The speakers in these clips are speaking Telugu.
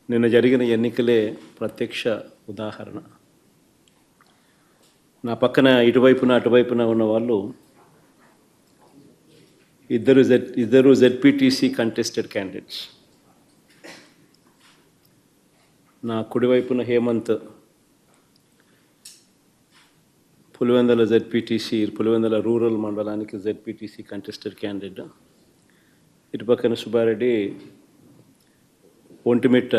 నిన్న జరిగిన ఎన్నికలే ప్రత్యక్ష ఉదాహరణ. నా పక్కన ఇటువైపున అటువైపున ఉన్న వాళ్ళు ఇద్దరు జెడ్పీటీసీ కంటెస్టెడ్ క్యాండిడేట్స్. నా కుడివైపున హేమంత్ పులివెందుల జెడ్పీటీసీ, పులివెందుల రూరల్ మండలానికి జెడ్పీటీసీ కంటెస్టెడ్ క్యాండిడేట్. ఇటు పక్కన సుబ్బారెడ్డి ఒంటిమిట్ట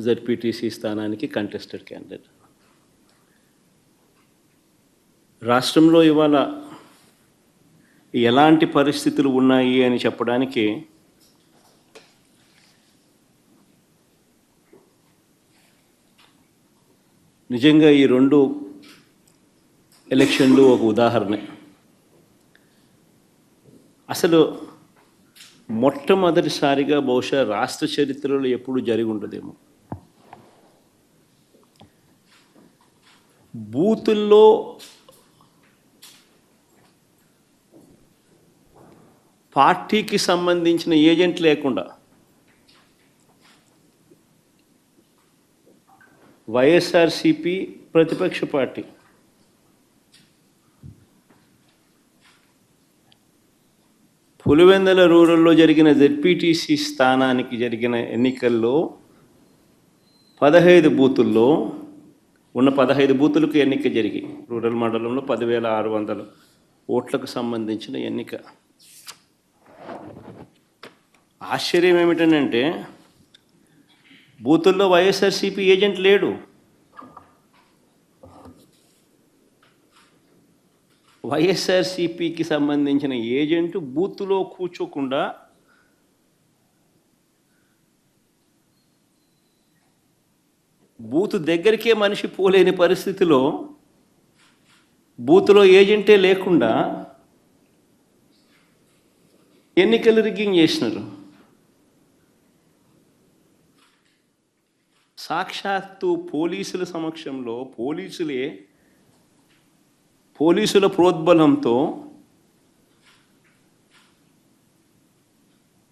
జెడ్పీటీసీ స్థానానికి కంటెస్టెడ్ క్యాండిడేట్. రాష్ట్రంలో ఇవాళ ఎలాంటి పరిస్థితులు ఉన్నాయి అని చెప్పడానికి నిజంగా ఈ రెండు ఎలక్షన్లు ఒక ఉదాహరణ. అసలు మొట్టమొదటిసారిగా బహుశా రాష్ట్ర చరిత్రలో ఎప్పుడు జరిగి ఉండదేమో బూతుల్లో పార్టీకి సంబంధించిన ఏజెంట్ లేకుండా వైఎస్ఆర్సిపి ప్రతిపక్ష పార్టీ పులివెందుల రూరల్లో జరిగిన జెడ్పీటీసీ స్థానానికి జరిగిన ఎన్నికల్లో 15 బూతుల్లో ఉన్న 15 బూతులకు ఎన్నిక జరిగి రూరల్ మండలంలో 10,600 ఓట్లకు సంబంధించిన ఎన్నిక. ఆశ్చర్యం ఏమిటంటే బూతుల్లో వైఎస్ఆర్సీపీ ఏజెంట్ లేడు. వైఎస్ఆర్సీపీకి సంబంధించిన ఏజెంట్ బూత్లో కూర్చోకుండా బూత్ దగ్గరికే మనిషి పోలేని పరిస్థితిలో బూత్లో ఏజెంటే లేకుండా ఎన్నికలు రిగ్గింగ్ చేసినారు. సాక్షాత్తు పోలీసుల సమక్షంలో పోలీసుల ప్రోద్బలంతో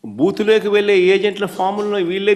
బూతులోకి వెళ్ళే ఏజెంట్ల ఫాములను వీళ్ళే